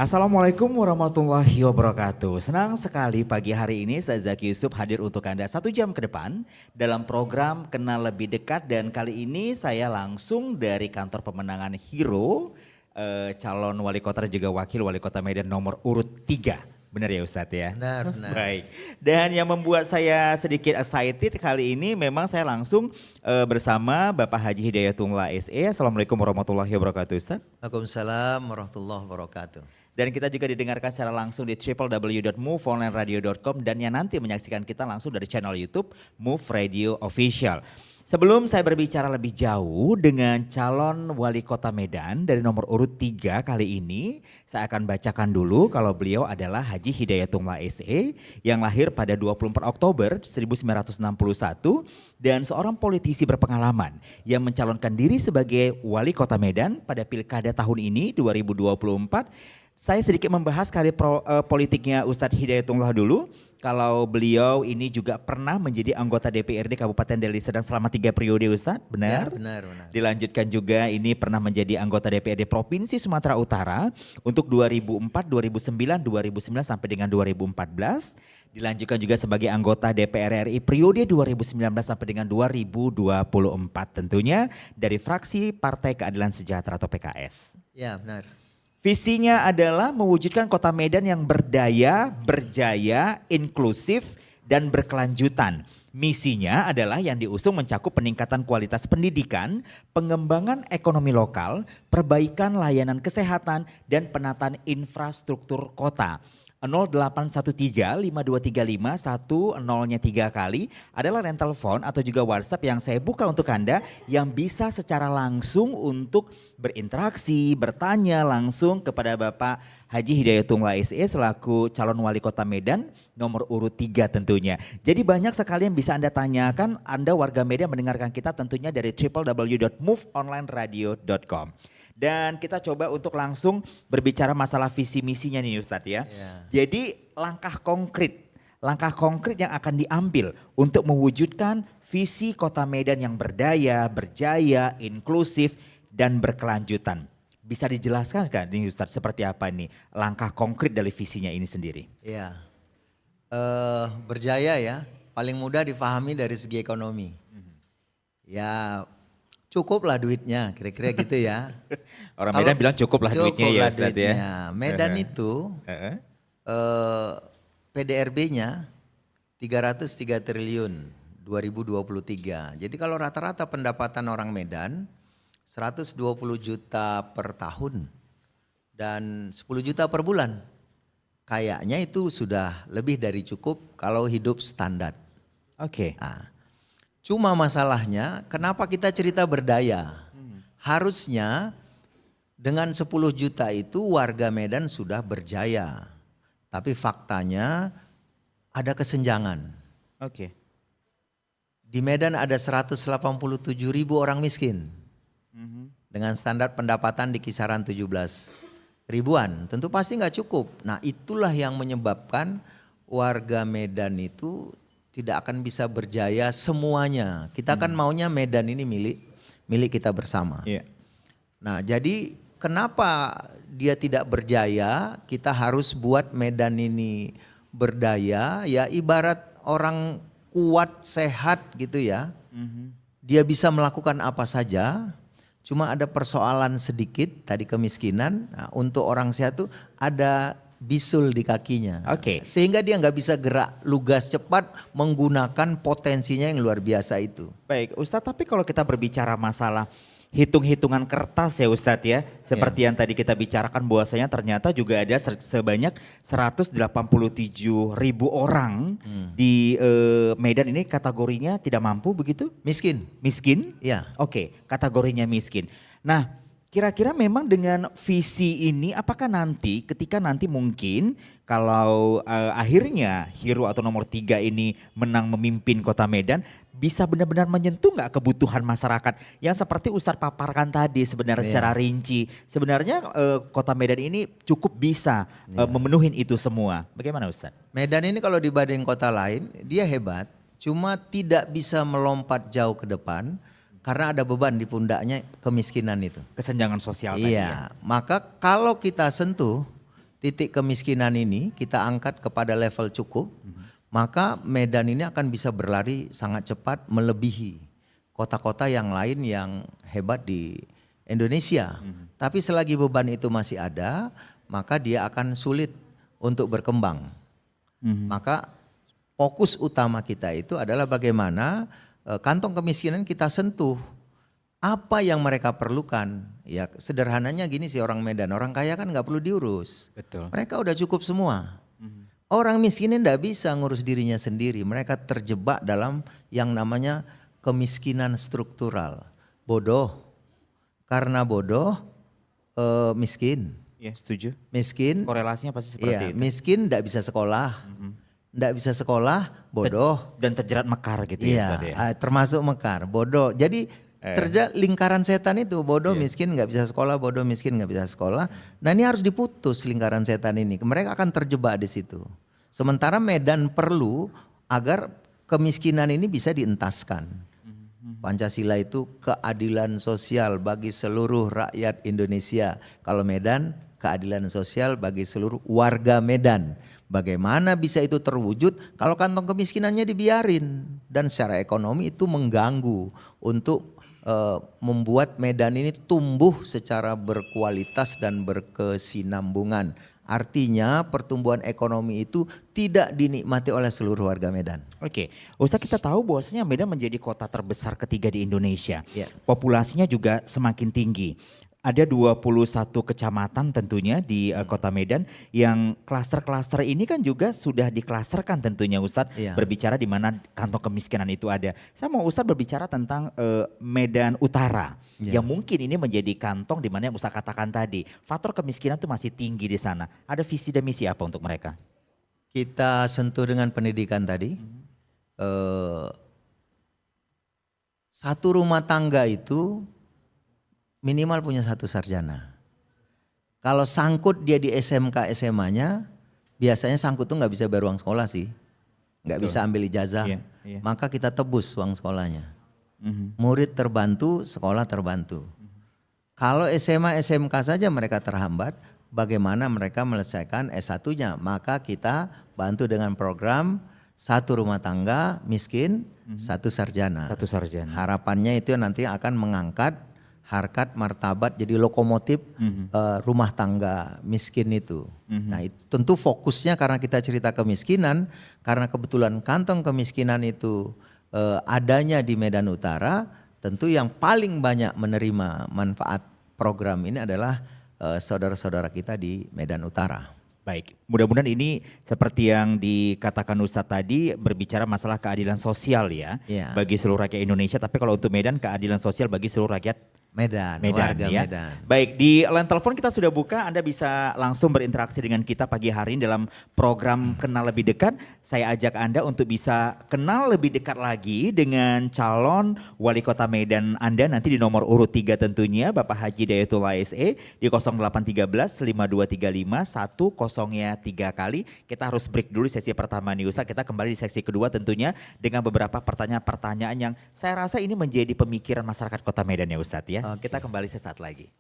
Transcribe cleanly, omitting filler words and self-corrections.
Assalamualaikum warahmatullahi wabarakatuh. Senang sekali pagi hari ini saya Zaki Yusuf hadir untuk Anda 1 jam ke depan dalam program Kenal Lebih Dekat, dan kali ini saya langsung dari kantor pemenangan Hero, calon wali kota dan juga wakil wali kota Medan nomor urut 3. Benar ya Ustadz ya? Benar, benar. Baik. Dan yang membuat saya sedikit excited kali ini memang saya langsung bersama Bapak Haji Hidayatullah SE. Assalamualaikum warahmatullahi wabarakatuh Ustadz. Waalaikumsalam warahmatullahi wabarakatuh. Dan kita juga didengarkan secara langsung di www.moveonlineradio.com dan yang nanti menyaksikan kita langsung dari channel YouTube Move Radio Official. Sebelum saya berbicara lebih jauh dengan calon wali kota Medan dari nomor urut 3 kali ini, saya akan bacakan dulu kalau beliau adalah Haji Hidayatullah SE yang lahir pada 24 Oktober 1961 dan seorang politisi berpengalaman yang mencalonkan diri sebagai wali kota Medan pada pilkada tahun ini 2024. Saya sedikit membahas karir politiknya Ustadz Hidayatullah dulu. Kalau beliau ini juga pernah menjadi anggota DPRD Kabupaten Deli Serdang selama 3 periode Ustadz, benar? Ya, benar, benar. Dilanjutkan juga ini pernah menjadi anggota DPRD Provinsi Sumatera Utara untuk 2004, 2009, 2009 sampai dengan 2014. Dilanjutkan juga sebagai anggota DPR RI periode 2019 sampai dengan 2024 tentunya dari fraksi Partai Keadilan Sejahtera atau PKS. Ya, benar. Visinya adalah mewujudkan kota Medan yang berdaya, berjaya, inklusif, dan berkelanjutan. Misinya adalah yang diusung mencakup peningkatan kualitas pendidikan, pengembangan ekonomi lokal, perbaikan layanan kesehatan, dan penataan infrastruktur kota. 0813-5235-10-nya 3 kali adalah rental phone atau juga WhatsApp yang saya buka untuk Anda yang bisa secara langsung untuk berinteraksi, bertanya langsung kepada Bapak Haji Hidayatullah SE selaku calon wali kota Medan nomor urut 3 tentunya. Jadi banyak sekali yang bisa Anda tanyakan, Anda warga Medan mendengarkan kita tentunya dari www.moveonlineradio.com. Dan kita coba untuk langsung berbicara masalah visi misinya nih Ustadz ya. Jadi langkah konkret yang akan diambil untuk mewujudkan visi kota Medan yang berdaya, berjaya, inklusif, dan berkelanjutan. Bisa dijelaskan kan nih Ustadz seperti apa nih langkah konkret dari visinya ini sendiri? Ya, berjaya ya, paling mudah difahami dari segi ekonomi. Ya, cukuplah duitnya, kira-kira gitu ya. Orang Medan bilang cukuplah duitnya ya Ustadz ya. Medan itu PDRB-nya 303 triliun 2023. Jadi kalau rata-rata pendapatan orang Medan 120 juta per tahun dan 10 juta per bulan. Kayaknya itu sudah lebih dari cukup kalau hidup standar. Oke. Nah, cuma masalahnya kenapa kita cerita berdaya? Harusnya dengan 10 juta itu warga Medan sudah berjaya. Tapi faktanya ada kesenjangan. Oke. Di Medan ada 187 ribu orang miskin. Dengan standar pendapatan di kisaran 17 ribuan. Tentu pasti nggak cukup. Nah itulah yang menyebabkan warga Medan itu tidak akan bisa berjaya semuanya. Kita kan maunya Medan ini milik kita bersama. Yeah. Nah jadi kenapa dia tidak berjaya? Kita harus buat Medan ini berdaya. Ya ibarat orang kuat, sehat gitu ya. Dia bisa melakukan apa saja. Cuma ada persoalan sedikit tadi kemiskinan. Nah, untuk orang sehat tuh ada bisul di kakinya. Oke. Sehingga dia nggak bisa gerak lugas cepat menggunakan potensinya yang luar biasa itu. Baik Ustadz, tapi kalau kita berbicara masalah hitung-hitungan kertas ya Ustadz ya. Seperti yang tadi kita bicarakan bahwasanya ternyata juga ada sebanyak 187 ribu orang di Medan ini kategorinya tidak mampu begitu? Miskin. Miskin? Iya. Oke, kategorinya miskin. Nah kira-kira memang dengan visi ini apakah nanti ketika nanti mungkin kalau akhirnya Hero atau nomor 3 ini menang memimpin kota Medan bisa benar-benar menyentuh nggak kebutuhan masyarakat yang seperti Ustadz paparkan tadi sebenarnya secara rinci. Sebenarnya kota Medan ini cukup bisa memenuhi itu semua. Bagaimana Ustadz? Medan ini kalau dibanding kota lain dia hebat. Cuma tidak bisa melompat jauh ke depan. Karena ada beban di pundaknya kemiskinan itu. Kesenjangan sosial tadi ya. Iya, maka kalau kita sentuh titik kemiskinan ini kita angkat kepada level cukup, maka Medan ini akan bisa berlari sangat cepat melebihi kota-kota yang lain yang hebat di Indonesia. Tapi selagi beban itu masih ada, maka dia akan sulit untuk berkembang. Maka fokus utama kita itu adalah bagaimana kantong kemiskinan kita sentuh. Apa yang mereka perlukan? Ya sederhananya gini sih, orang Medan, orang kaya kan nggak perlu diurus. Betul. Mereka udah cukup semua. Orang miskin ini nggak bisa ngurus dirinya sendiri. Mereka terjebak dalam yang namanya kemiskinan struktural. Bodoh. Karena bodoh miskin. Ya, setuju. Miskin. Korelasinya pasti seperti itu. Miskin nggak bisa sekolah. Nggak bisa sekolah, bodoh. Dan terjerat mekar gitu Iya, ya Ustaz ya. termasuk mekar, bodoh. Jadi lingkaran setan itu bodoh, miskin nggak bisa sekolah, bodoh, miskin nggak bisa sekolah. Nah ini harus diputus lingkaran setan ini. Mereka akan terjebak di situ. Sementara Medan perlu agar kemiskinan ini bisa dientaskan. Pancasila itu keadilan sosial bagi seluruh rakyat Indonesia. Kalau Medan, keadilan sosial bagi seluruh warga Medan. Bagaimana bisa itu terwujud kalau kantong kemiskinannya dibiarin dan secara ekonomi itu mengganggu untuk membuat Medan ini tumbuh secara berkualitas dan berkesinambungan. Artinya pertumbuhan ekonomi itu tidak dinikmati oleh seluruh warga Medan. Oke, Ustaz, kita tahu bahwasanya Medan menjadi kota terbesar ketiga di Indonesia. Ya. Populasinya juga semakin tinggi. Ada 21 kecamatan tentunya di Kota Medan yang klaster-klaster ini kan juga sudah diklasterkan tentunya Ustadz, Iya. berbicara di mana kantong kemiskinan itu ada. Saya mau Ustadz berbicara tentang Medan Utara Iya. yang mungkin ini menjadi kantong di mana yang Ustadz katakan tadi. Faktor kemiskinan itu masih tinggi di sana. Ada visi dan misi apa untuk mereka? Kita sentuh dengan pendidikan tadi. Satu rumah tangga itu minimal punya satu sarjana. Kalau sangkut dia di SMK SMA-nya, biasanya sangkut tuh nggak bisa bayar uang sekolah sih, nggak Betul. bisa ambil ijazah. Iya, iya. Maka kita tebus uang sekolahnya. Murid terbantu, sekolah terbantu. Kalau SMA SMK saja mereka terhambat, bagaimana mereka menyelesaikan S1-nya? Maka kita bantu dengan program satu rumah tangga miskin, satu sarjana. Satu sarjana. Harapannya itu nanti akan mengangkat harkat martabat jadi lokomotif rumah tangga miskin itu. Nah itu tentu fokusnya karena kita cerita kemiskinan, karena kebetulan kantong kemiskinan itu adanya di Medan Utara, tentu yang paling banyak menerima manfaat program ini adalah saudara-saudara kita di Medan Utara. Baik, mudah-mudahan ini seperti yang dikatakan Ustadz tadi berbicara masalah keadilan sosial ya, Iya. bagi seluruh rakyat Indonesia. Tapi kalau untuk Medan, keadilan sosial bagi seluruh rakyat Medan, Medan warga ya. Medan. Baik, di line telepon kita sudah buka, Anda bisa langsung berinteraksi dengan kita pagi hari ini dalam program Kenal Lebih Dekat. Saya ajak Anda untuk bisa kenal lebih dekat lagi dengan calon wali kota Medan Anda nanti di nomor urut 3 tentunya, Bapak Haji Dayatullah SE di 0813 5235 10-nya 3 kali. Kita harus break dulu sesi pertama nih Ustaz. Kita kembali di sesi kedua tentunya dengan beberapa pertanyaan-pertanyaan yang saya rasa ini menjadi pemikiran masyarakat kota Medan ya Ustadz ya. Oke. Kita kembali sesaat lagi.